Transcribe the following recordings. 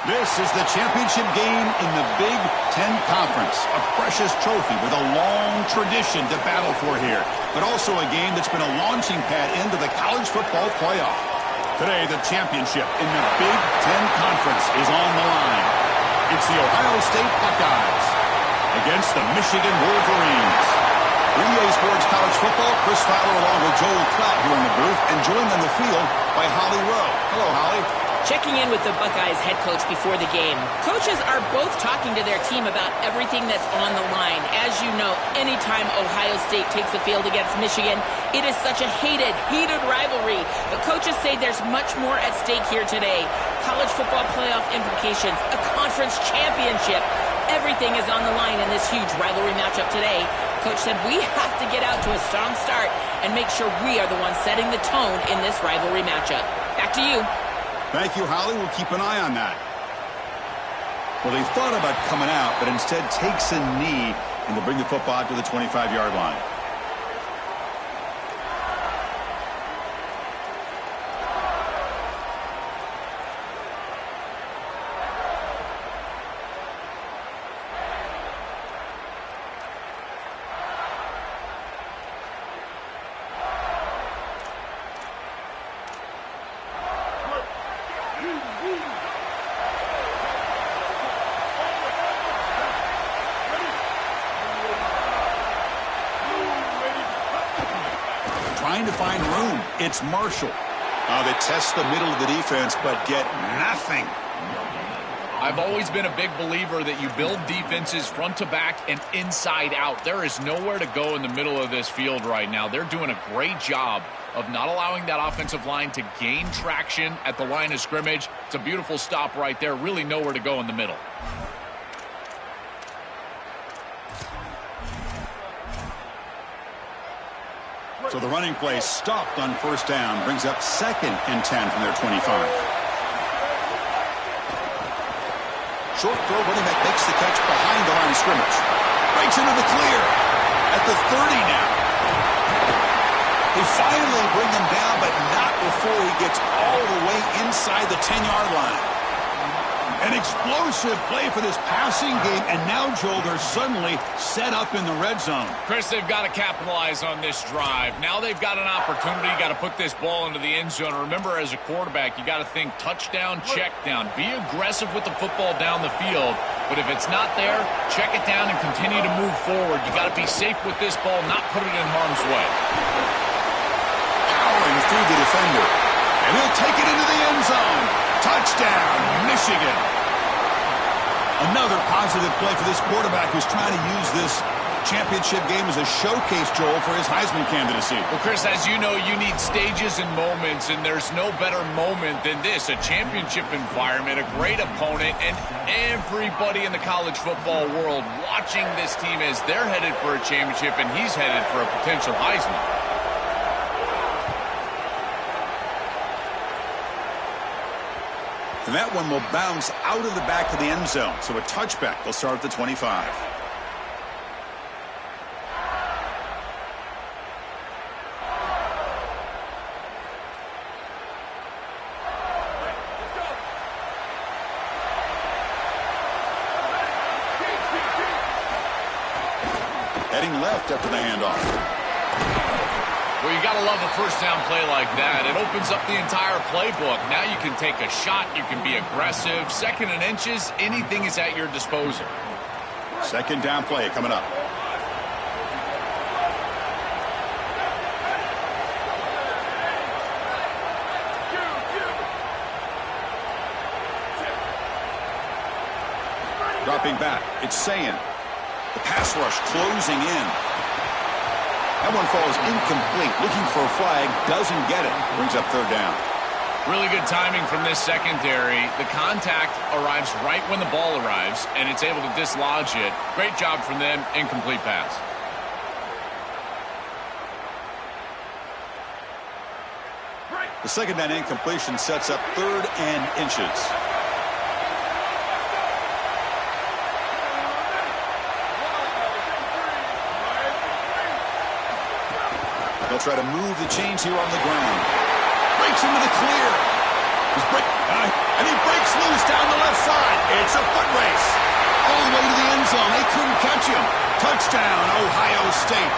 This is the championship game in the Big Ten Conference. A precious trophy with a long tradition to battle for here, but also a game that's been a launching pad into the college football playoff. Today, the championship in the Big Ten Conference is on the line. It's the Ohio State Buckeyes against the Michigan Wolverines. EA Sports College Football, Chris Fowler along with Joel Klatt here in the booth, and joined on the field by Holly Rowe. Hello, Holly. Checking in with the Buckeyes head coach before the game. Coaches are both talking to their team about everything that's on the line. As you know, anytime Ohio State takes the field against Michigan, it is such a heated rivalry. But coaches say there's much more at stake here today. College football playoff implications, a conference championship. Everything is on the line in this huge rivalry matchup today. Coach said we have to get out to a strong start and make sure we are the ones setting the tone in this rivalry matchup. Back to you. Thank you, Holly. We'll keep an eye on that. Well, they thought about coming out, but instead takes a knee and to bring the football out to the 25-yard line. Trying to find room. It's Marshall. They test the middle of the defense, but get nothing. I've always been a big believer that you build defenses front to back and inside out. There is nowhere to go in the middle of this field right now. They're doing a great job of not allowing that offensive line to gain traction at the line of scrimmage. It's a beautiful stop right there. Really nowhere to go in the middle. So the running play stopped on first down, brings up 2nd and 10 from their 25. Short throw, running back makes the catch behind the line of scrimmage. Breaks into the clear at the 30 now. They finally bring him down, but not before he gets all the way inside the 10-yard line. An explosive play for this passing game, and now, Joel, they're suddenly set up in the red zone. Chris, they've got to capitalize on this drive. Now they've got an opportunity. You got to put this ball into the end zone. Remember, as a quarterback, you got to think touchdown, check down. Be aggressive with the football down the field, but if it's not there, check it down and continue to move forward. You got to be safe with this ball, not put it in harm's way. Powering through the defender, and he'll take it into the end zone. Touchdown, Michigan. Another positive play for this quarterback who's trying to use this championship game as a showcase, Joel, for his Heisman candidacy. Well, Chris, as you know, you need stages and moments, and there's no better moment than this, a championship environment, a great opponent, and everybody in the college football world watching this team as they're headed for a championship, and he's headed for a potential Heisman. And that one will bounce out of the back of the end zone. So a touchback. They'll start at the 25. Heading left after the handoff. Well, you got to love a first down play like that. It opens up the entire playbook. Now you can take a shot. You can be aggressive. 2nd and inches, anything is at your disposal. 2nd down play coming up. Dropping back, it's Sayin. The pass rush closing in. That one falls incomplete. Looking for a flag, doesn't get it. Brings up 3rd down. Really good timing from this secondary. The contact arrives right when the ball arrives, and it's able to dislodge it. Great job from them. Incomplete pass. The 2nd down incompletion sets up 3rd and inches. They'll try to move the chains here on the ground. Breaks into the clear. And he breaks loose down the left side. It's a foot race. All the way to the end zone. They couldn't catch him. Touchdown, Ohio State.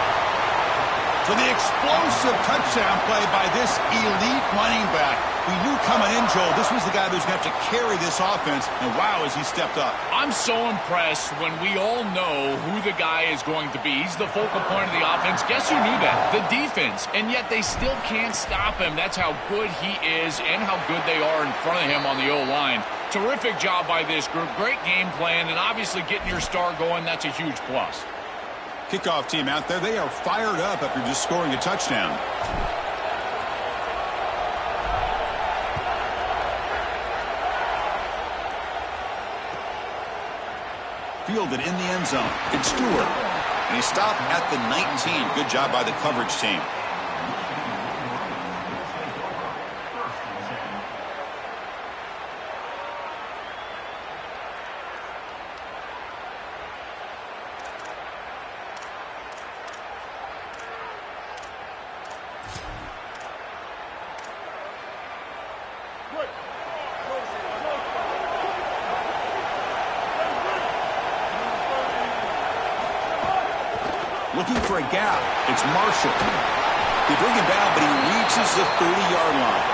So the explosive touchdown play by this elite running back. We knew coming in, Joel, this was the guy who's going to have to carry this offense. And wow, has he stepped up. I'm so impressed when we all know who the guy is going to be. He's the focal point of the offense. Guess who knew that? The defense. And yet they still can't stop him. That's how good he is and how good they are in front of him on the O-line. Terrific job by this group. Great game plan, and obviously getting your star going, that's a huge plus. Kickoff team out there, they are fired up after just scoring a touchdown. Fielded in the end zone. It's Stewart. And he stopped at the 19. Good job by the coverage team. Looking for a gap. It's Marshall. They bring him down, but he reaches the 30-yard line.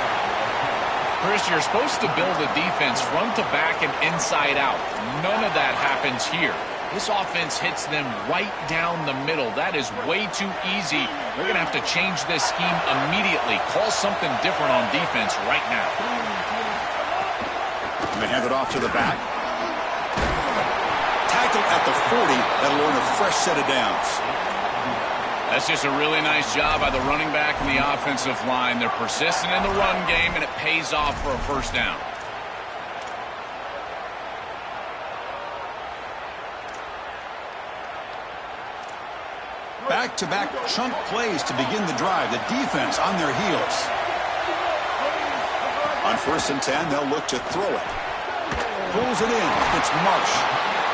Chris, you're supposed to build a defense front to back and inside out. None of that happens here. This offense hits them right down the middle. That is way too easy. They're going to have to change this scheme immediately. Call something different on defense right now. And they hand it off to the back. Tackle at the 40. That'll earn a fresh set of downs. That's just a really nice job by the running back and the offensive line. They're persistent in the run game, and it pays off for a first down. Back-to-back chunk plays to begin the drive. The defense on their heels. On 1st and 10, they'll look to throw it. Pulls it in. It's Marsh.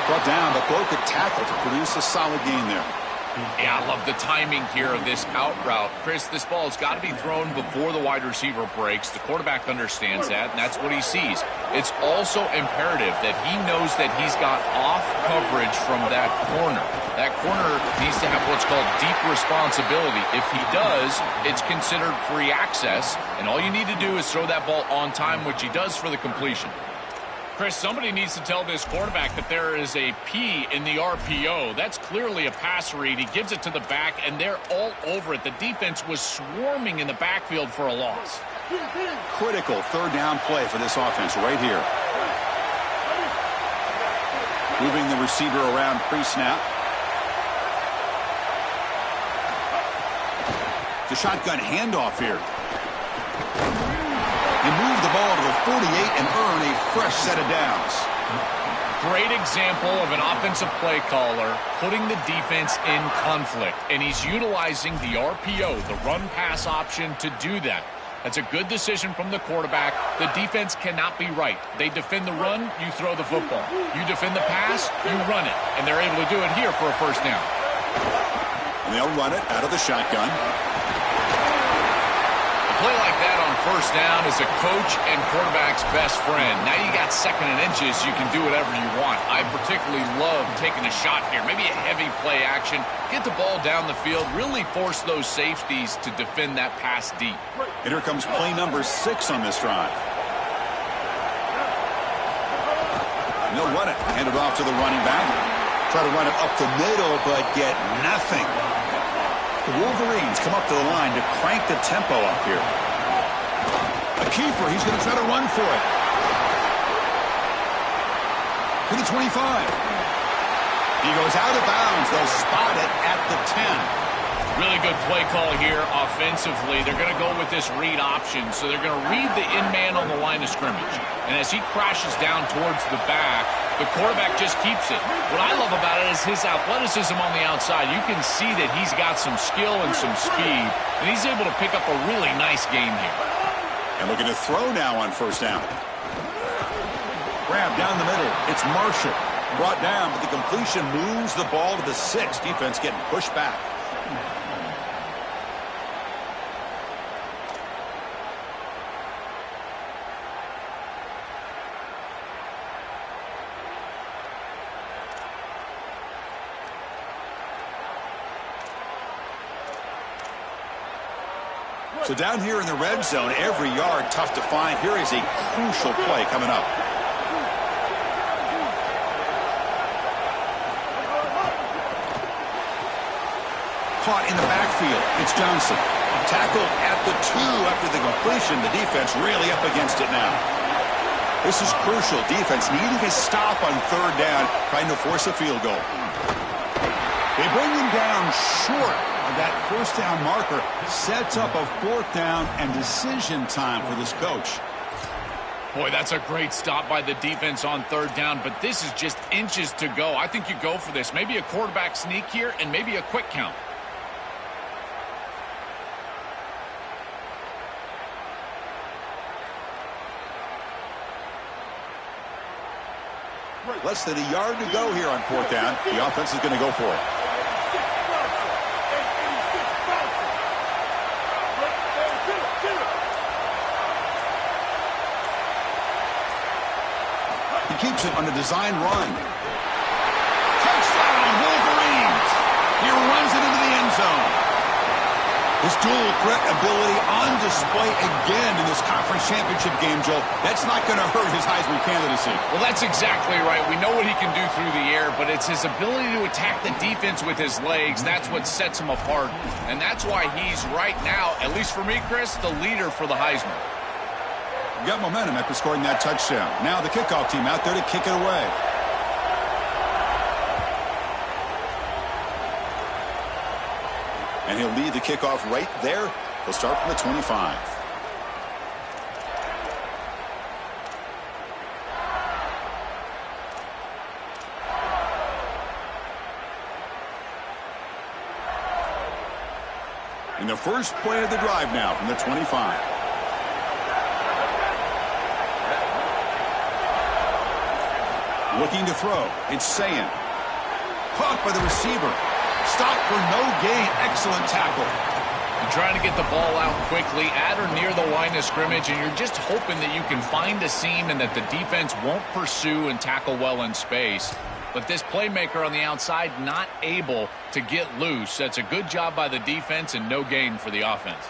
Brought down, but broke a tackle to produce a solid gain there. Yeah, I love the timing here of this out route. Chris, this ball has got to be thrown before the wide receiver breaks. The quarterback understands that, and that's what he sees. It's also imperative that he knows that he's got off coverage from that corner. That corner needs to have what's called deep responsibility. If he does, it's considered free access, and all you need to do is throw that ball on time, which he does for the completion. Chris, somebody needs to tell this quarterback that there is a P in the RPO. That's clearly a pass read. He gives it to the back, and they're all over it. The defense was swarming in the backfield for a loss. Critical third down play for this offense right here. Moving the receiver around pre-snap. The shotgun handoff here. They move the ball to the 48 and earn a fresh set of downs. Great example of an offensive play caller putting the defense in conflict, and he's utilizing the RPO, the run-pass option, to do that. That's a good decision from the quarterback. The defense cannot be right. They defend the run, you throw the football. You defend the pass, you run it, and they're able to do it here for a first down. And they'll run it out of the shotgun. Play like that on first down is a coach and quarterback's best friend. Now you got 2nd and inches, you can do whatever you want. I particularly love taking a shot here, maybe a heavy play action, get the ball down the field, really force those safeties to defend that pass deep. And here comes play number 6 on this drive. And they'll run it, hand it off to the running back. Try to run it up the middle, but get nothing. The Wolverines come up to the line to crank the tempo up here. A keeper, he's going to try to run for it. To the 25. He goes out of bounds. They'll spot it at the 10. Really good play call here offensively. They're going to go with this read option, so they're going to read the in-man on the line of scrimmage. And as he crashes down towards the back, the quarterback just keeps it. What I love about it is his athleticism on the outside. You can see that he's got some skill and some speed, and he's able to pick up a really nice game here. And looking to throw now on first down. Grab down the middle. It's Marshall. Brought down, but the completion moves the ball to the 6. Defense getting pushed back. So down here in the red zone, every yard tough to find. Here is a crucial play coming up. Caught in the backfield. It's Johnson. Tackled at the 2 after the completion. The defense really up against it now. This is crucial. Defense needing a stop on 3rd down, trying to force a field goal. They bring him down short of that 1st down marker. Sets up a 4th down and decision time for this coach. Boy, that's a great stop by the defense on 3rd down, but this is just inches to go. I think you go for this. Maybe a quarterback sneak here and maybe a quick count. Less than a yard to go here on 4th down. The offense is going to go for it. He keeps it on the design run. Touchdown, Wolverines! He runs it into the end zone. His dual threat ability on display again in this conference championship game, Joe. That's not going to hurt his Heisman candidacy. Well, that's exactly right. We know what he can do through the air, but it's his ability to attack the defense with his legs. That's what sets him apart. And that's why he's right now, at least for me, Chris, the leader for the Heisman. Got momentum after scoring that touchdown. Now the kickoff team out there to kick it away. And he'll lead the kickoff right there. He'll start from the 25. In the first play of the drive now from the 25. Looking to throw. It's Sayin. Caught by the receiver. Stop for no gain. Excellent tackle. You're trying to get the ball out quickly at or near the line of scrimmage, and you're just hoping that you can find a seam and that the defense won't pursue and tackle well in space. But this playmaker on the outside not able to get loose. That's a good job by the defense and no gain for the offense.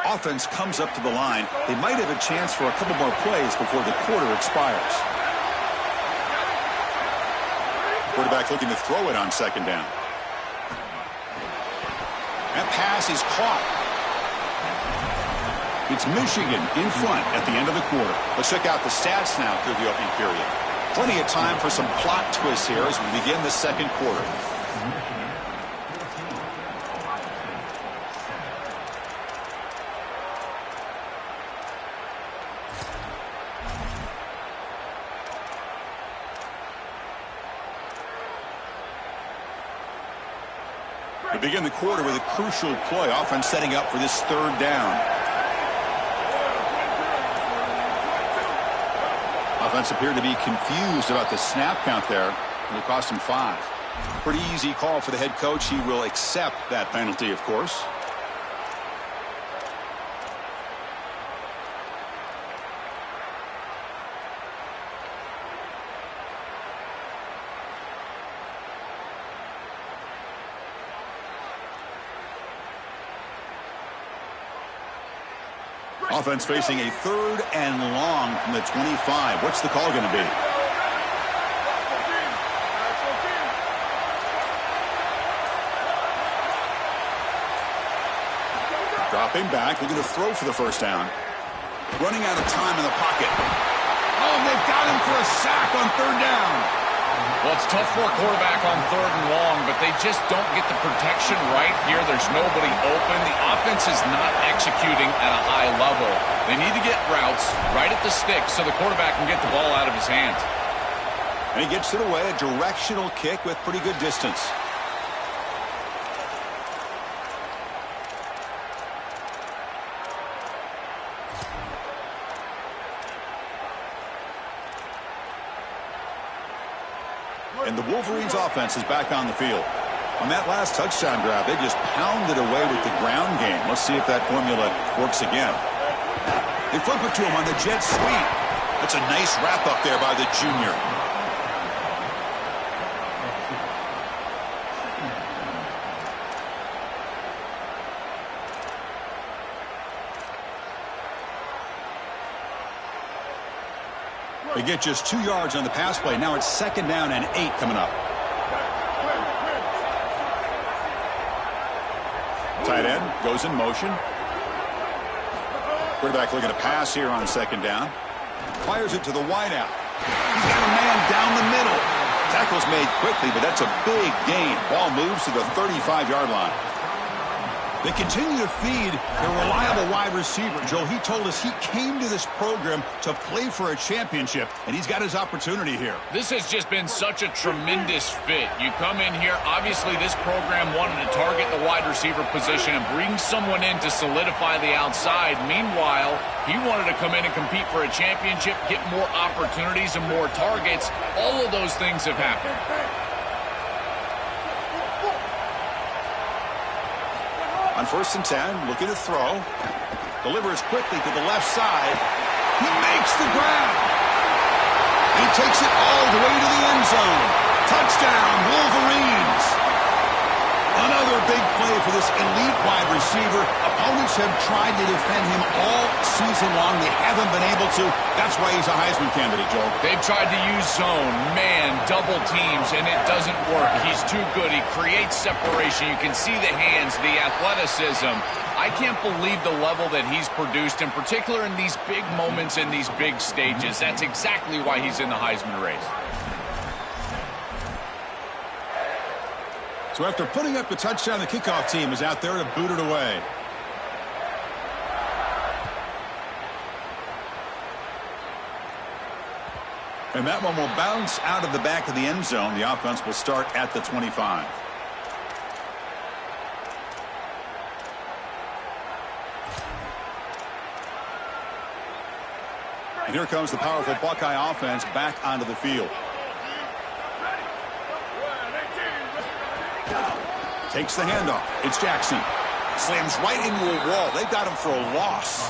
Offense comes up to the line. They might have a chance for a couple more plays before the quarter expires. Quarterback looking to throw it on 2nd down. That pass is caught. It's Michigan in front at the end of the quarter. Let's check out the stats now through the opening period. Plenty of time for some plot twists here as we begin the 2nd quarter. We begin the quarter with a crucial play. Offense setting up for this 3rd down. Offense appeared to be confused about the snap count there. It'll cost him 5. Pretty easy call for the head coach. He will accept that penalty, of course. Offense facing a 3rd and long from the 25. What's the call going to be? Dropping back, looking to throw for the 1st down. Running out of time in the pocket. Oh, they've got him for a sack on 3rd down. Well, it's tough for a quarterback on 3rd and long, but they just don't get the protection right here. There's nobody open. The offense is not executing at a high level. They need to get routes right at the stick so the quarterback can get the ball out of his hands. And he gets it away, a directional kick with pretty good distance. And the Wolverines offense is back on the field. On that last touchdown drive, they just pounded away with the ground game. Let's see if that formula works again. They flip it to him on the jet sweep. That's a nice wrap up there by the junior. They get just 2 yards on the pass play. Now it's 2nd down and 8 coming up. Tight end goes in motion. Quarterback looking to pass here on 2nd down. Fires it to the wideout. He's got a man down the middle. Tackle's made quickly, but that's a big gain. Ball moves to the 35-yard line. They continue to feed their reliable wide receiver. Joe, he told us he came to this program to play for a championship, and he's got his opportunity here. This has just been such a tremendous fit. You come in here, obviously this program wanted to target the wide receiver position and bring someone in to solidify the outside. Meanwhile, he wanted to come in and compete for a championship, get more opportunities and more targets. All of those things have happened. On 1st and 10, looking to throw. Delivers quickly to the left side. He makes the grab. He takes it all the way to the end zone. Touchdown, Wolverines. Another big play for this elite wide receiver. Opponents have tried to defend him all season long. They haven't been able to. That's why he's a Heisman candidate, Joel. They've tried to use zone, man, double teams, and it doesn't work. He's too good. He creates separation. You can see the hands, the athleticism. I can't believe the level that he's produced, in particular in these big moments, in these big stages. That's exactly why he's in the Heisman race. So after putting up the touchdown, the kickoff team is out there to boot it away. And that one will bounce out of the back of the end zone. The offense will start at the 25. And here comes the powerful Buckeye offense back onto the field. Takes the handoff. It's Jackson. Slams right into a wall. They've got him for a loss.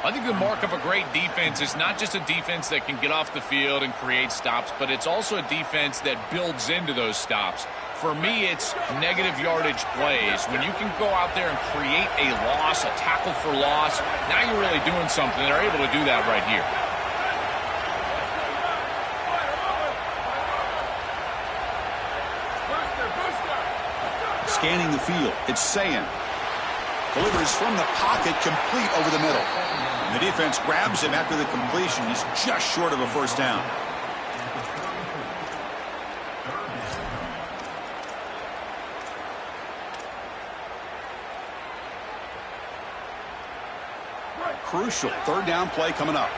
I think the mark of a great defense is not just a defense that can get off the field and create stops, but it's also a defense that builds into those stops. For me, it's negative yardage plays. When you can go out there and create a loss, a tackle for loss, now you're really doing something. They're able to do that right here. Scanning the field. It's Sayin. Delivers from the pocket, complete over the middle. And the defense grabs him after the completion. He's just short of a 1st down. Crucial 3rd down play coming up.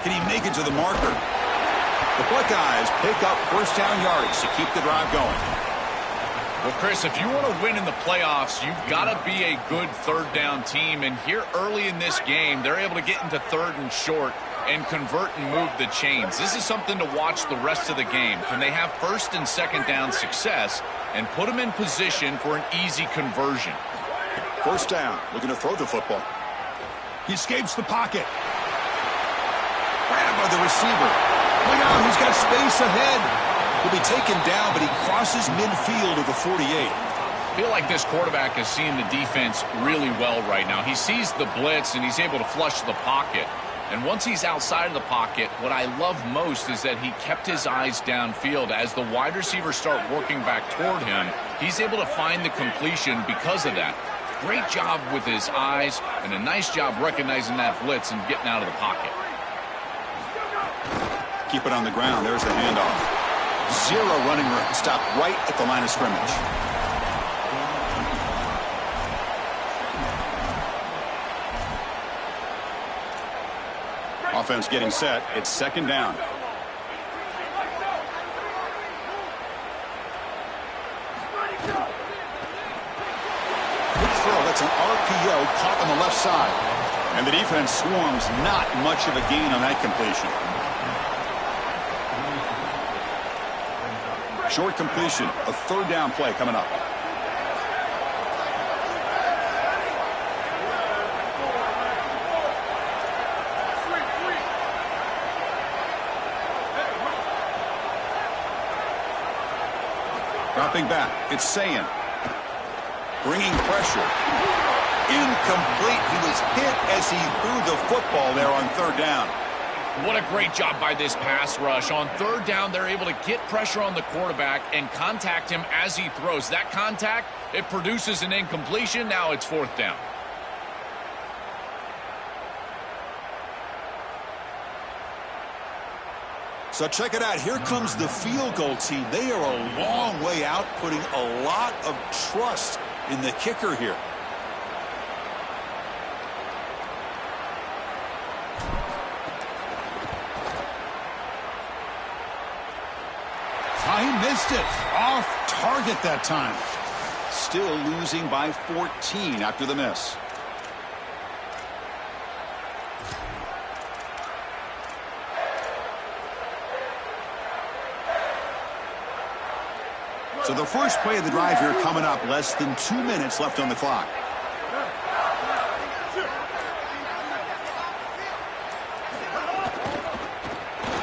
Can he make it to the marker? The Buckeyes pick up 1st down yardage to keep the drive going. Well, Chris, if you want to win in the playoffs, you've got to be a good 3rd down team. And here early in this game, they're able to get into 3rd and short and convert and move the chains. This is something to watch the rest of the game. Can they have 1st and 2nd down success and put them in position for an easy conversion? 1st down, looking to throw the football. He escapes the pocket. Grabbed by the receiver. Look out, he's got space ahead. He'll be taken down, but he crosses midfield of the 48. I feel like this quarterback is seeing the defense really well right now. He sees the blitz, and he's able to flush the pocket. And once he's outside of the pocket, what I love most is that he kept his eyes downfield. As the wide receivers start working back toward him, he's able to find the completion because of that. Great job with his eyes, and a nice job recognizing that blitz and getting out of the pocket. Keep it on the ground. There's the handoff. 0 running room. Stopped right at the line of scrimmage. Offense getting set. It's 2nd down. Good throw. That's an RPO caught on the left side. And the defense swarms. Not much of a gain on that completion. Short completion, a 3rd down play coming up. Stepping back, it's Sayin. Bringing pressure. Incomplete. He was hit as he threw the football there on third down. What a great job by this pass rush. On third down, they're able to get pressure on the quarterback and contact him as he throws. That contact, it produces an incompletion. Now it's fourth down. So check it out. Here comes the field goal team. They are a long way out, putting a lot of trust in the kicker here. He missed it. Off target that time. Still losing by 14 after the miss. So the first play of the drive here coming up. Less than 2 minutes left on the clock.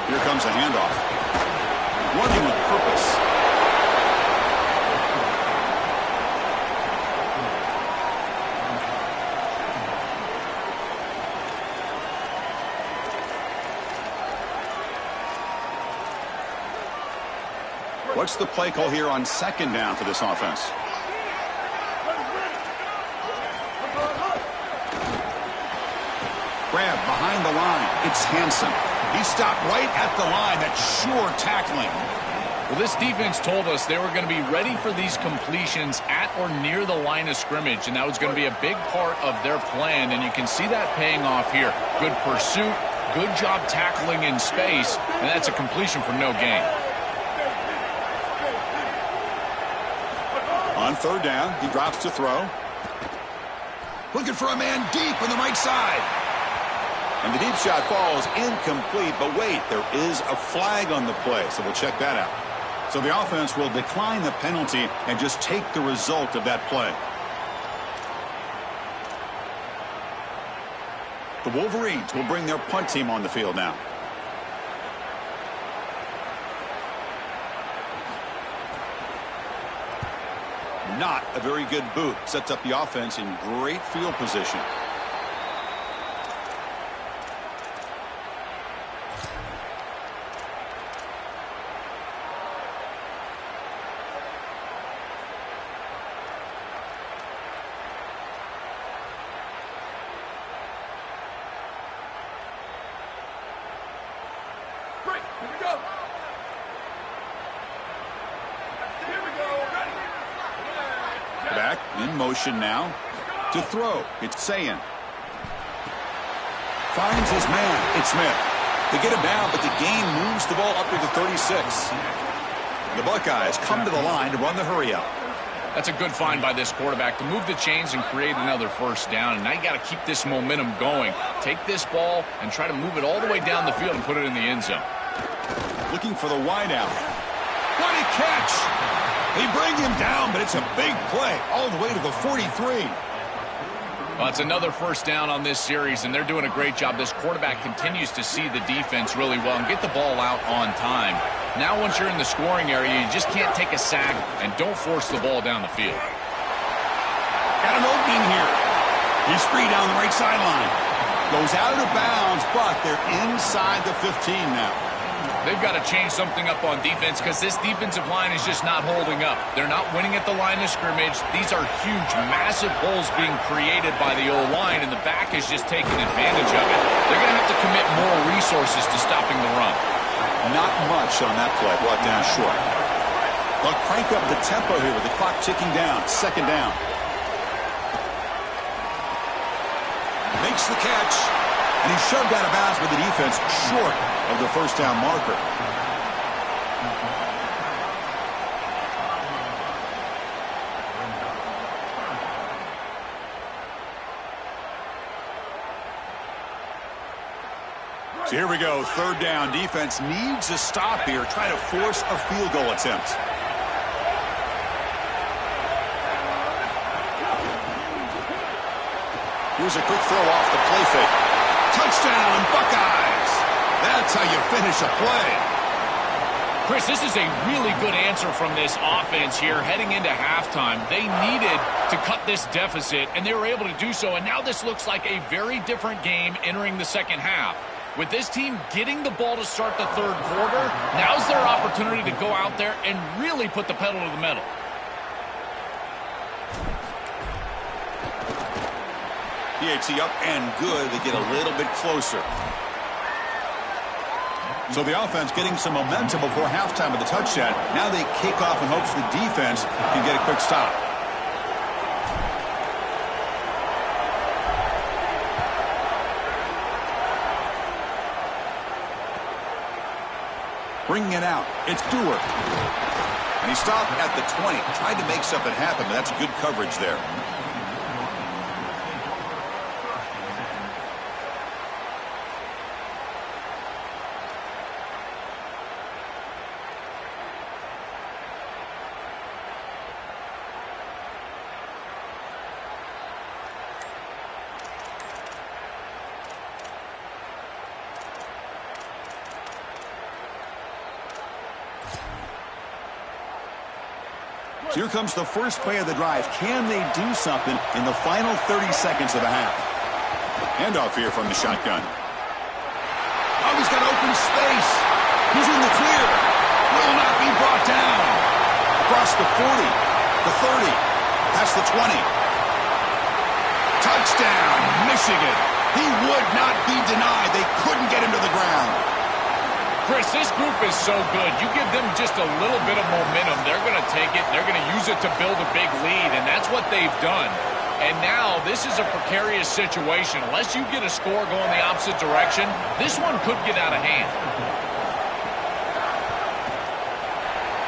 Here comes a handoff. Running with purpose. What's the play call here on second down for this offense? Grab behind the line. It's Hansen. He stopped right at the line. That's sure tackling. Well, this defense told us they were going to be ready for these completions at or near the line of scrimmage, and that was going to be a big part of their plan, and you can see that paying off here. Good pursuit, good job tackling in space, and that's a completion for no gain. On third down, he drops to throw. Looking for a man deep on the right side. And the deep shot falls incomplete, but wait, there is a flag on the play, so we'll check that out. So the offense will decline the penalty and just take the result of that play. The Wolverines will bring their punt team on the field now. Not a very good boot. Sets up the offense in great field position. Back in motion now to throw. It's Sayin. Finds his man. It's Smith. They get him down, but the gain moves the ball up to the 36. The Buckeyes come to the line to run the hurry out. That's a good find by this quarterback to move the chains and create another first down. And now you got to keep this momentum going. Take this ball and try to move it all the way down the field and put it in the end zone. Looking for the wideout. What a catch! They bring him down, but it's a big play all the way to the 43. Well, it's another first down on this series, and they're doing a great job. This quarterback continues to see the defense really well and get the ball out on time. Now, once you're in the scoring area, you just can't take a sack and don't force the ball down the field. Got an opening here. He's free down the right sideline. Goes out of bounds, but they're inside the 15 now. They've got to change something up on defense because this defensive line is just not holding up. They're not winning at the line of scrimmage. These are huge, massive holes being created by the O-line, and the back is just taking advantage of it. They're going to have to commit more resources to stopping the run. Not much on that play, brought down short. They'll crank up the tempo here with the clock ticking down. Second down. Makes the catch. And he's shoved out of bounds with the defense short of the first down marker. So here we go. Third down. Defense needs a stop here. Try to force a field goal attempt. Here's a quick throw off the play fake. Touchdown, Buckeyes! That's how you finish a play. Chris, this is a really good answer from this offense here heading into halftime. They needed to cut this deficit, and they were able to do so. And now this looks like a very different game entering the second half. With this team getting the ball to start the third quarter, now's their opportunity to go out there and really put the pedal to the metal. PAT up and good. They get a little bit closer. So the offense getting some momentum before halftime with the touchdown. Now they kick off in hopes the defense can get a quick stop. Bringing it out. It's Dewar. And he stopped at the 20. Tried to make something happen, but that's good coverage there. So here comes the first play of the drive. Can they do something in the final 30 seconds of the half? Handoff here from the shotgun. Oh, he's got open space. He's in the clear. Will not be brought down. Across the 40, the 30, past the 20. Touchdown, Michigan. He would not be denied. They couldn't get him to the ground. Chris, this group is so good. You give them just a little bit of momentum, they're going to take it, they're going to use it to build a big lead, and that's what they've done. And now this is a precarious situation. Unless you get a score going the opposite direction, this one could get out of hand.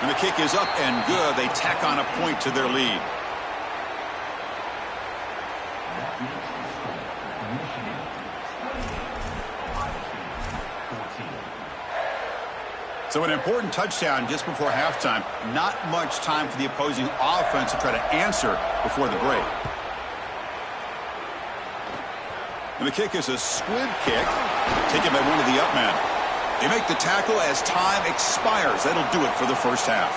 And the kick is up and good. They tack on a point to their lead. So an important touchdown just before halftime. Not much time for the opposing offense to try to answer before the break. And the kick is a squib kick, taken by one of the up men. They make the tackle as time expires. That'll do it for the first half.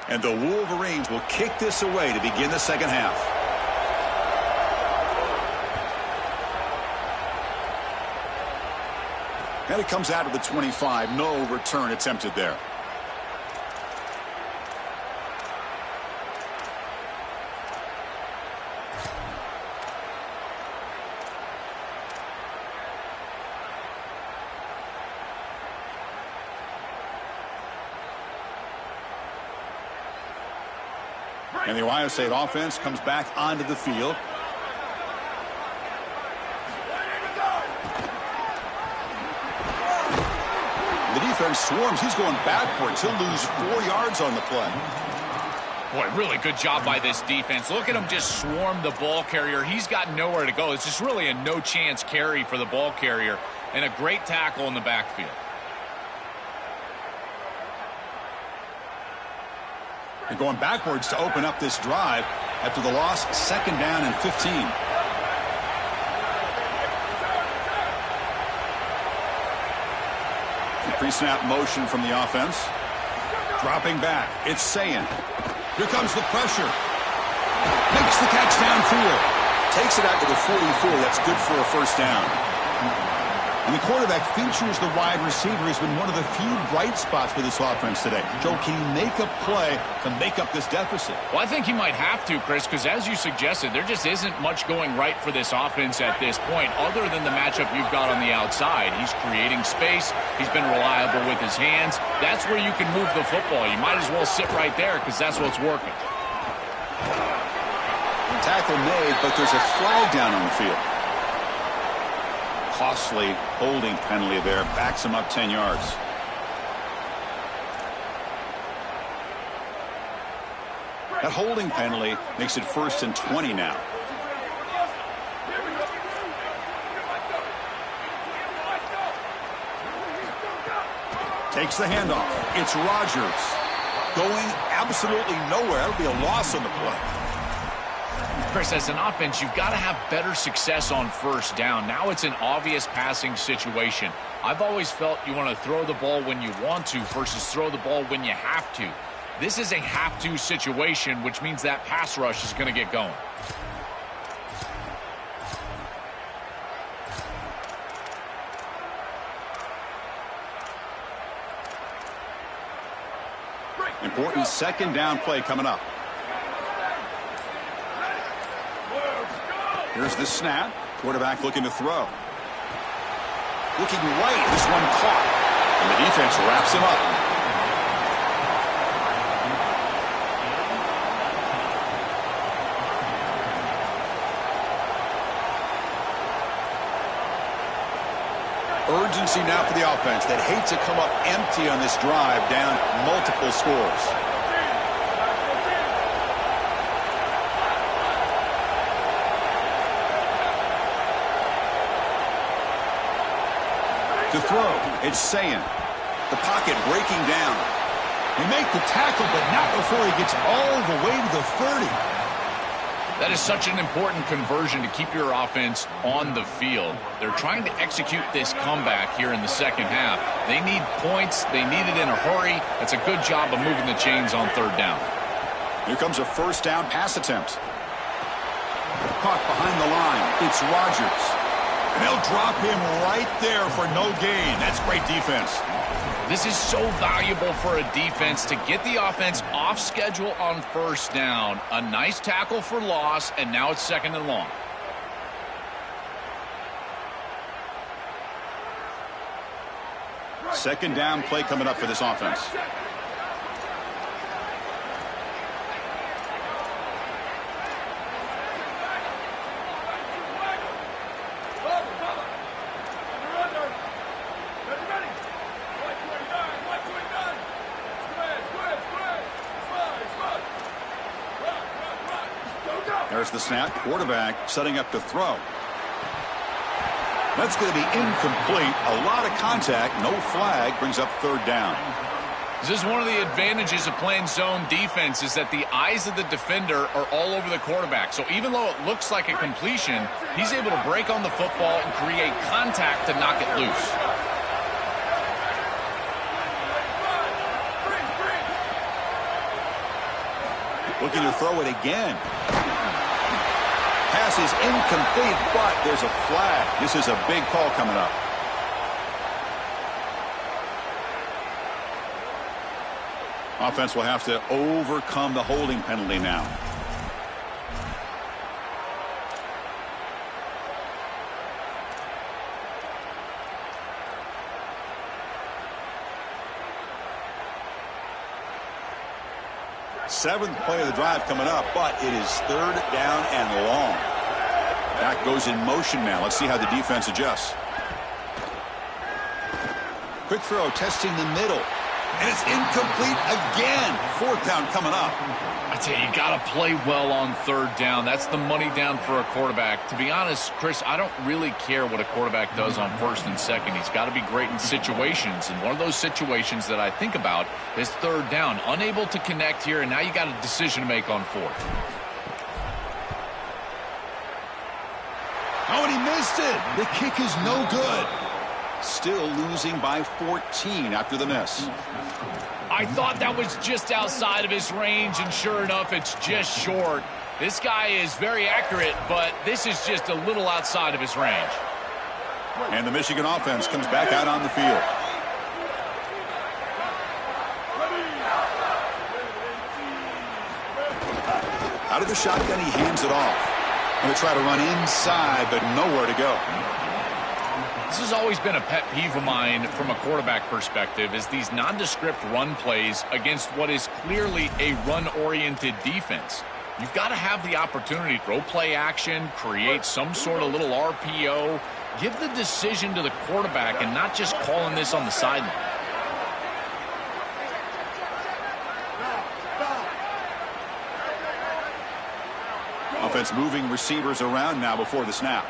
And the Wolverines will kick this away to begin the second half. And it comes out of the 25. No return attempted there. And the Ohio State offense comes back onto the field. The defense swarms. He's going backwards. He'll lose 4 yards on the play. Boy, really good job by this defense. Look at him just swarm the ball carrier. He's got nowhere to go. It's just really a no-chance carry for the ball carrier. And a great tackle in the backfield. They're going backwards to open up this drive after the loss, 2nd down and 15. The pre-snap motion from the offense. Dropping back. It's Sayin. Here comes the pressure. Makes the catch downfield. Takes it out to the 44. That's good for a first down. And the quarterback features the wide receiver. Has been one of the few bright spots for this offense today. Joe, can he make a play to make up this deficit? Well, I think he might have to, Chris, because as you suggested, there just isn't much going right for this offense at this point, other than the matchup you've got on the outside. He's creating space. He's been reliable with his hands. That's where you can move the football. You might as well sit right there because that's what's working. Tackle made, but there's a flag down on the field. Costly holding penalty there. Backs him up 10 yards. That holding penalty makes it 1st and 20 now. Takes the handoff. It's Rodgers. Going absolutely nowhere. That'll be a loss on the play. Chris, as an offense, you've got to have better success on first down. Now it's an obvious passing situation. I've always felt you want to throw the ball when you want to versus throw the ball when you have to. This is a have-to situation, which means that pass rush is going to get going. Important second down play coming up. Here's the snap. Quarterback looking to throw. Looking right. This one caught. And the defense wraps him up. Urgency now for the offense that hates to come up empty on this drive, down multiple scores. To throw, it's Sayin. The pocket breaking down. He make the tackle, but not before he gets all the way to the 30. That is such an important conversion to keep your offense on the field. They're trying to execute this comeback here in the second half. They need points. They need it in a hurry. That's a good job of moving the chains on third down. Here comes a first down pass attempt. Caught behind the line. It's Rodgers. And they'll drop him right there for no gain. That's great defense. This is so valuable for a defense to get the offense off schedule on first down. A nice tackle for loss, and now it's second and long. Second down play coming up for this offense. There's the snap. Quarterback setting up to throw. That's going to be incomplete. A lot of contact. No flag. Brings up third down. This is one of the advantages of playing zone defense is that the eyes of the defender are all over the quarterback. So even though it looks like a completion, he's able to break on the football and create contact to knock it loose. Looking to throw it again. Pass is incomplete, but there's a flag. This is a big call coming up. Offense will have to overcome the holding penalty now. Seventh play of the drive coming up, but it is third down and long. Back goes in motion now. Let's see how the defense adjusts. Quick throw, testing the middle. And it's incomplete again. Fourth down coming up. I tell you, you got to play well on third down. That's the money down for a quarterback. To be honest, Chris, I don't really care what a quarterback does on first and second. He's got to be great in situations. And one of those situations that I think about is third down. Unable to connect here, and now you got a decision to make on fourth. Oh, and he missed it. The kick is no good. Still losing by 14 after the miss. I thought that was just outside of his range, and sure enough, it's just short. This guy is very accurate, but this is just a little outside of his range. And the Michigan offense comes back out on the field. Out of the shotgun, he hands it off. Going to try to run inside, but nowhere to go. This has always been a pet peeve of mine from a quarterback perspective is these nondescript run plays against what is clearly a run-oriented defense. You've got to have the opportunity to throw play action, create some sort of little RPO, give the decision to the quarterback and not just calling this on the sideline. Offense moving receivers around now before the snap.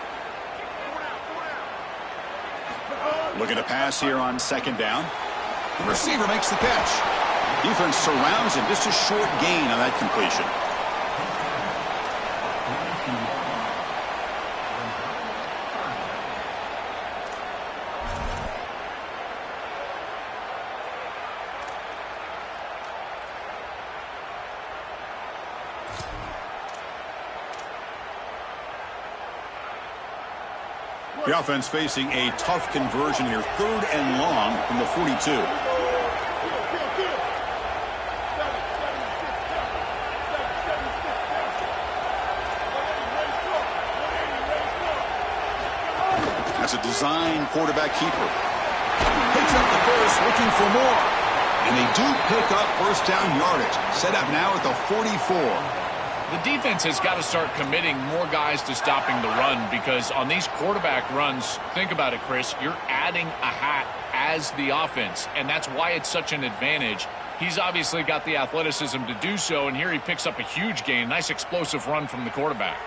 Looking to pass here on second down. The receiver makes the catch. Defense surrounds him. Just a short gain on that completion. The offense facing a tough conversion here. 3rd and long from the 42. That's a design quarterback keeper. Picks up the first, looking for more. And they do pick up first down yardage. Set up now at the 44. The defense has got to start committing more guys to stopping the run because on these quarterback runs, think about it, Chris, you're adding a hat as the offense, and that's why it's such an advantage. He's obviously got the athleticism to do so, and here he picks up a huge gain. Nice explosive run from the quarterback.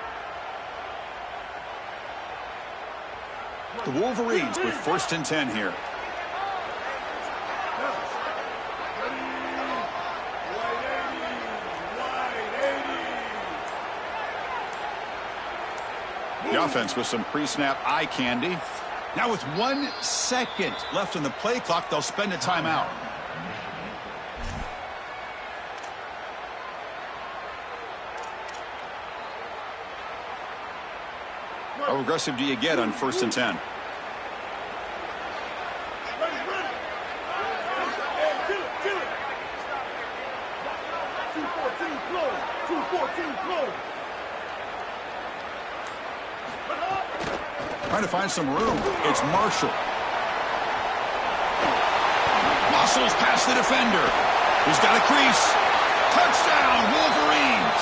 The Wolverines with 1st and 10 here. The offense with some pre-snap eye candy. Now with 1 second left on the play clock, they'll spend a timeout. How aggressive do you get on 1st and 10? Trying to find some room. It's Marshall. Muscles past the defender. He's got a crease. Touchdown, Wolverines.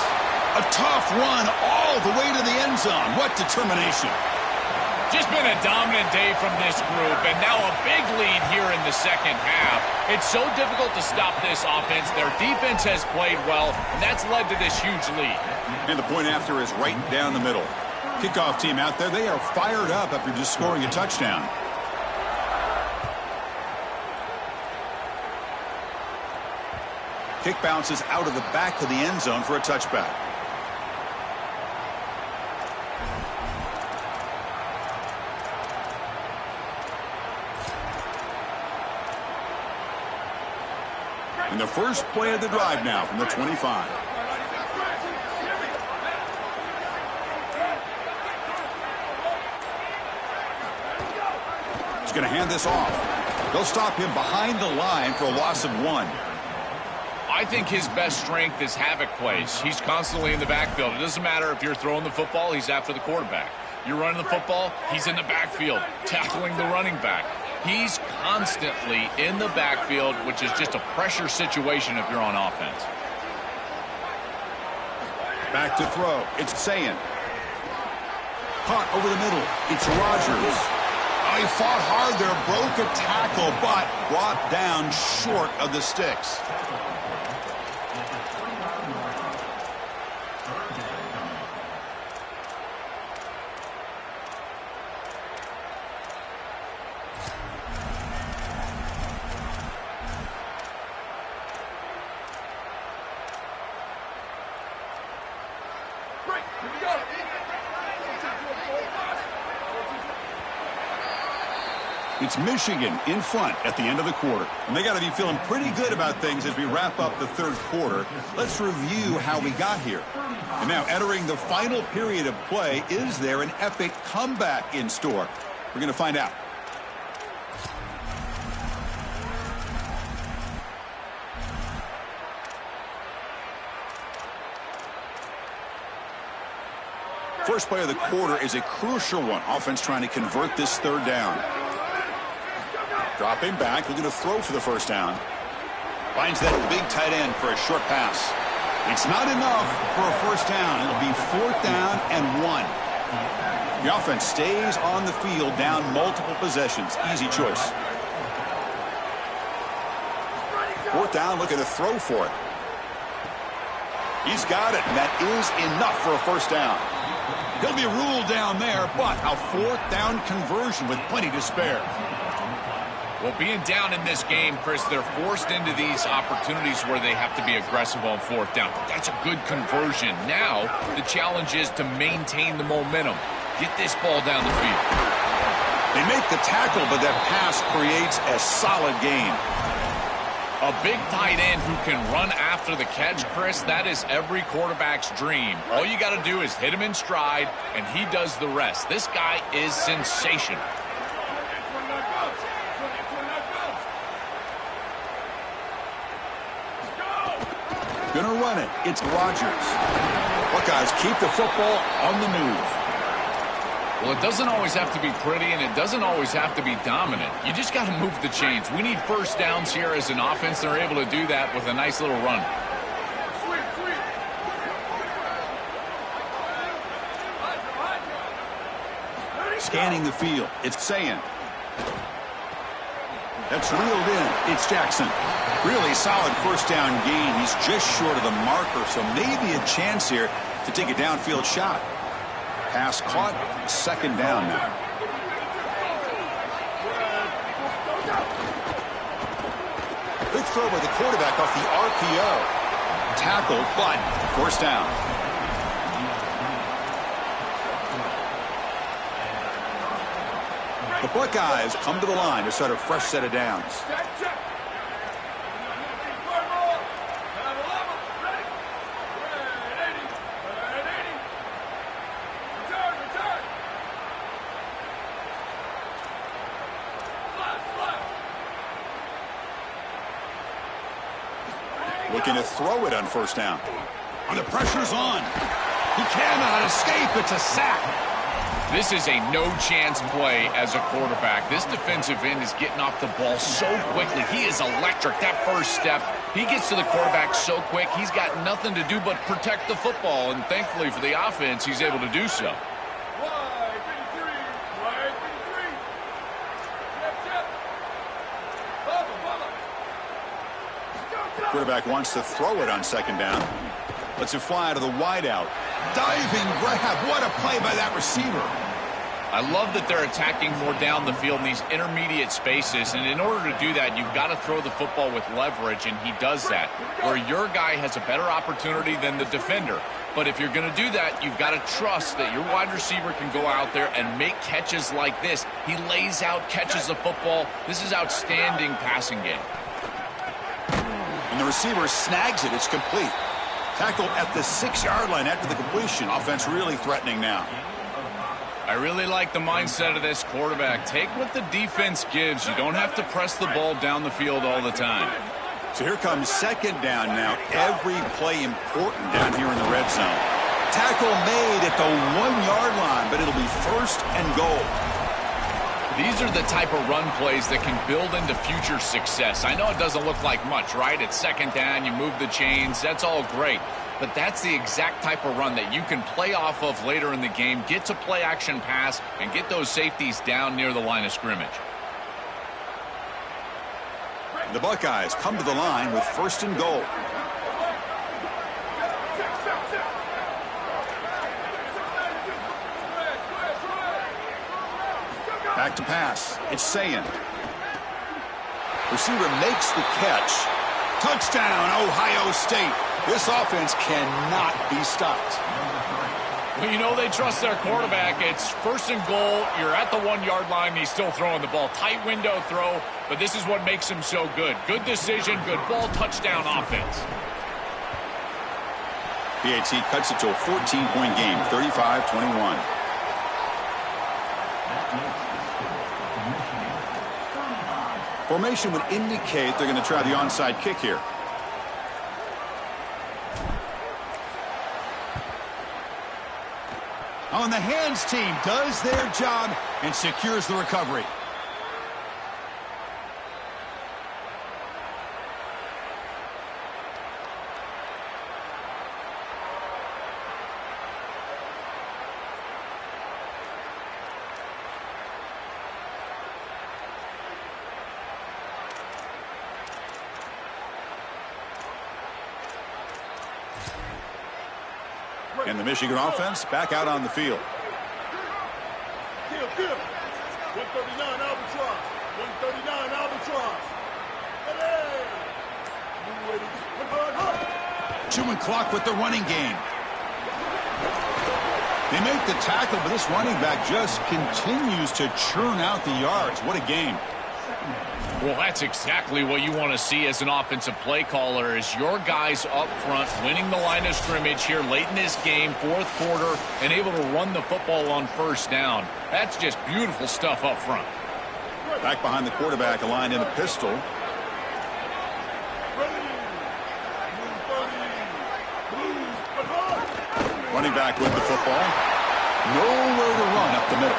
A tough run all the way to the end zone. What determination. Just been a dominant day from this group, and now a big lead here in the second half. It's so difficult to stop this offense. Their defense has played well, and that's led to this huge lead. And the point after is right down the middle. Kickoff team out there, they are fired up after just scoring a touchdown. Kick bounces out of the back of the end zone for a touchback. And the first play of the drive now from the 25. He's going to hand this off. They'll stop him behind the line for a loss of 1. I think his best strength is havoc plays. He's constantly in the backfield. It doesn't matter if you're throwing the football, he's after the quarterback. You're running the football, he's in the backfield, tackling the running back. He's constantly in the backfield, which is just a pressure situation if you're on offense. Back to throw. It's Sayin. Caught over the middle. It's Rogers. Oh, he fought hard there, broke a tackle, but brought down short of the sticks. It's Michigan in front at the end of the quarter. And they got to be feeling pretty good about things as we wrap up the third quarter. Let's review how we got here. And now entering the final period of play, is there an epic comeback in store? We're going to find out. First play of the quarter is a crucial one. Offense trying to convert this third down. Dropping back, looking to throw for the first down. Finds that big tight end for a short pass. It's not enough for a first down. It'll be 4th down and 1. The offense stays on the field down multiple possessions. Easy choice. 4th down, looking to throw for it. He's got it, and that is enough for a first down. He'll be ruled down there, but a 4th down conversion with plenty to spare. Well, being down in this game, Chris, they're forced into these opportunities where they have to be aggressive on fourth down. But that's a good conversion. Now, the challenge is to maintain the momentum. Get this ball down the field. They make the tackle, but that pass creates a solid gain. A big tight end who can run after the catch, Chris, that is every quarterback's dream. All you got to do is hit him in stride, and he does the rest. This guy is sensational. Gonna run it. It's Rodgers. Buckeyes keep the football on the move. Well, it doesn't always have to be pretty, and it doesn't always have to be dominant. You just got to move the chains. We need first downs here as an offense. They're able to do that with a nice little run. Scanning the field. It's Sayin. That's reeled in. It's Jackson. Really solid first down gain. He's just short of the marker, so maybe a chance here to take a downfield shot. Pass caught. Second down now. Good throw by the quarterback off the RPO. Tackled, but first down. The Buckeyes come to the line to start a fresh set of downs. Looking to throw it on first down. And the pressure's on. He cannot escape. It's a sack. This is a no-chance play as a quarterback. This defensive end is getting off the ball so quickly. He is electric. That first step, he gets to the quarterback so quick, he's got nothing to do but protect the football. And thankfully for the offense, he's able to do so. Quarterback wants to throw it on second down. Lets it fly to the wideout. Diving grab. What a play by that receiver. I love that they're attacking more down the field in these intermediate spaces, and in order to do that, you've got to throw the football with leverage, and he does that, where your guy has a better opportunity than the defender. But if you're going to do that, you've got to trust that your wide receiver can go out there and make catches like this. He lays out, catches the football. This is outstanding passing game. And the receiver snags it. It's complete. Tackled at the 6-yard line after the completion. Offense really threatening now. I really like the mindset of this quarterback. Take what the defense gives. You don't have to press the ball down the field all the time. So here comes second down now. Every play important down here in the red zone. Tackle made at the 1-yard line, but it'll be first and goal. These are the type of run plays that can build into future success. I know it doesn't look like much, right? It's second down, you move the chains, that's all great. But that's the exact type of run that you can play off of later in the game, get to play action pass, and get those safeties down near the line of scrimmage. The Buckeyes come to the line with first and goal. Back to pass. It's Sayin. Receiver makes the catch. Touchdown, Ohio State. This offense cannot be stopped. Well, you know they trust their quarterback. It's first and goal. You're at the 1-yard line. He's still throwing the ball. Tight window throw, but this is what makes him so good. Good decision, good ball, touchdown offense. PAT cuts it to a 14-point game, 35-21. Formation would indicate they're going to try the onside kick here. On the hands team does their job and secures the recovery. And the Michigan offense back out on the field. 139 Albatross. Chewing clock with the running game. They make the tackle, but this running back just continues to churn out the yards. What a game. Well, that's exactly what you want to see as an offensive play caller, is your guys up front winning the line of scrimmage here late in this game, fourth quarter, and able to run the football on first down. That's just beautiful stuff up front. Back behind the quarterback, aligned in a pistol. Running back with the football. Nowhere to run up the middle.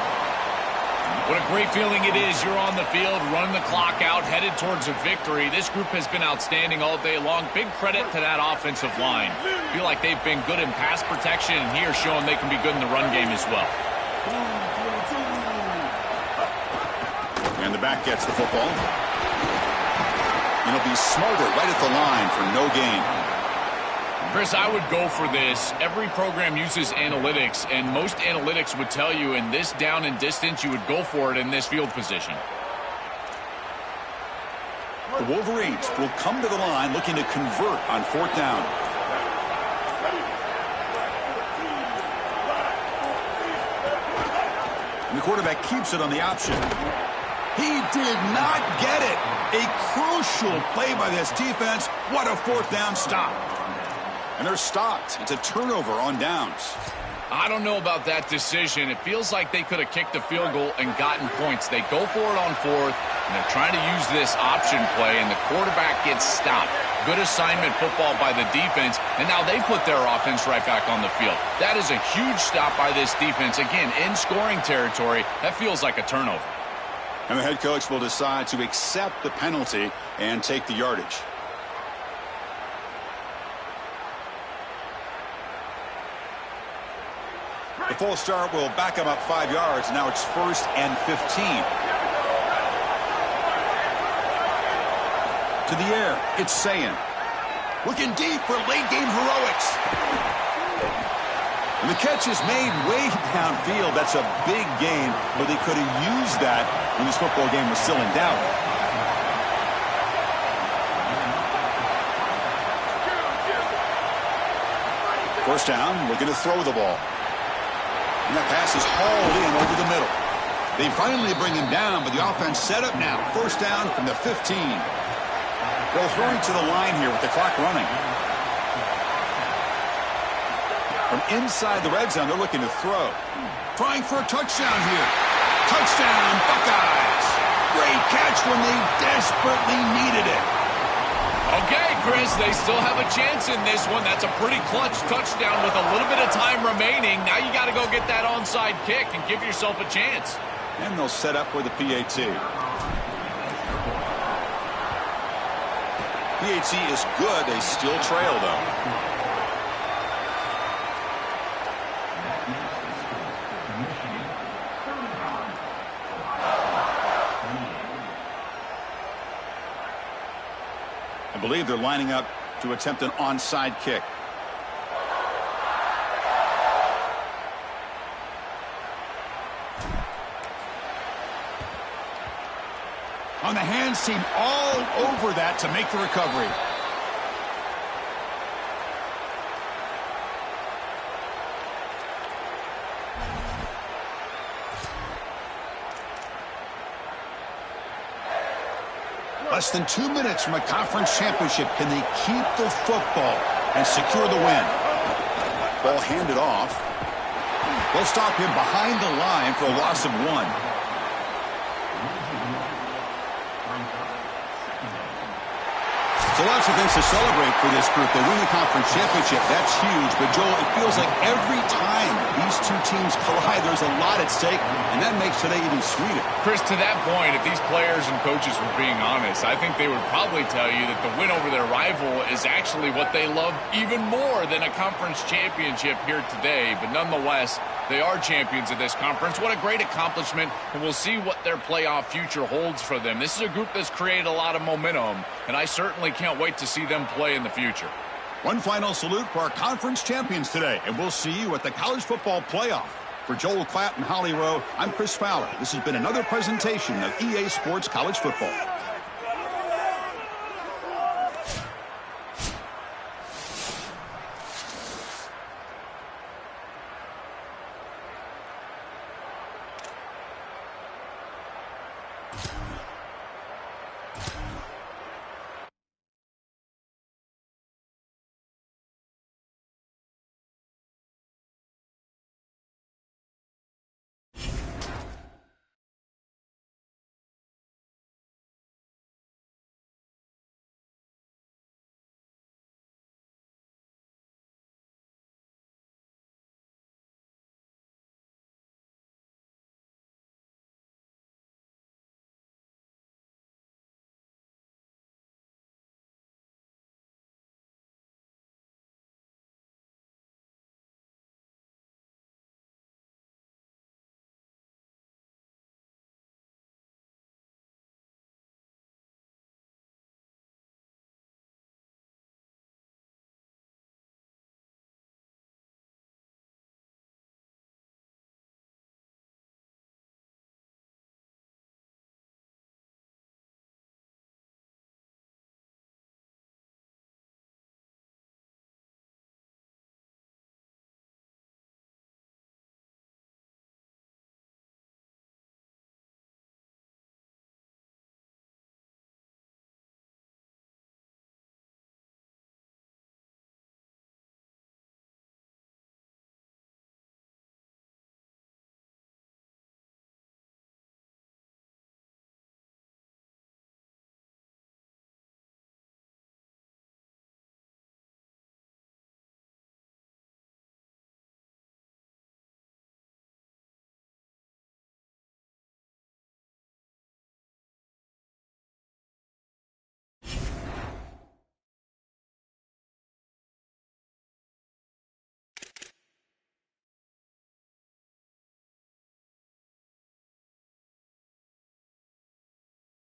What a great feeling it is. You're on the field, running the clock out, headed towards a victory. This group has been outstanding all day long. Big credit to that offensive line. Feel like they've been good in pass protection, and here showing they can be good in the run game as well. And the back gets the football. And he'll be smarter right at the line for no gain. Chris, I would go for this. Every program uses analytics, and most analytics would tell you in this down and distance, you would go for it in this field position. The Wolverines will come to the line looking to convert on fourth down. And the quarterback keeps it on the option. He did not get it. A crucial play by this defense. What a fourth down stop. And they're stopped. It's a turnover on downs. I don't know about that decision. It feels like they could have kicked a field goal and gotten points. They go for it on fourth, and they're trying to use this option play, and the quarterback gets stopped. Good assignment football by the defense, and now they put their offense right back on the field. That is a huge stop by this defense. Again, in scoring territory, that feels like a turnover. And the head coach will decide to accept the penalty and take the yardage. The full start will back him up 5 yards. Now it's 1st and 15. To the air, it's Sayin. Looking deep for late game heroics. And the catch is made way downfield. That's a big gain, but they could have used that when this football game was still in doubt. First down, looking to throw the ball. And that pass is hauled in over the middle. They finally bring him down, but the offense set up now. First down from the 15. They'll hurry to the line here with the clock running. From inside the red zone, they're looking to throw. Trying for a touchdown here. Touchdown, Buckeyes. Great catch when they desperately needed it. Okay, Chris, they still have a chance in this one. That's a pretty clutch touchdown with a little bit of time remaining. Now you got to go get that onside kick and give yourself a chance. And they'll set up with a PAT. PAT is good. They still trail, though. I believe they're lining up to attempt an onside kick. On the hands team, all over that to make the recovery. Less than 2 minutes from a conference championship. Can they keep the football and secure the win? Ball handed off. They'll stop him behind the line for a loss of 1. So lots of things to celebrate for this group. They win the conference championship. That's huge. But, Joel, it feels like every time these two teams collide, there's a lot at stake, and that makes today even sweeter. Chris, to that point, if these players and coaches were being honest, I think they would probably tell you that the win over their rival is actually what they love even more than a conference championship here today. But nonetheless, they are champions of this conference. What a great accomplishment, and we'll see what their playoff future holds for them. This is a group that's created a lot of momentum, and I certainly can't wait to see them play in the future. One final salute for our conference champions today, and we'll see you at the College Football Playoff. For Joel Klatt and Holly Rowe, I'm Chris Fowler. This has been another presentation of EA Sports College Football.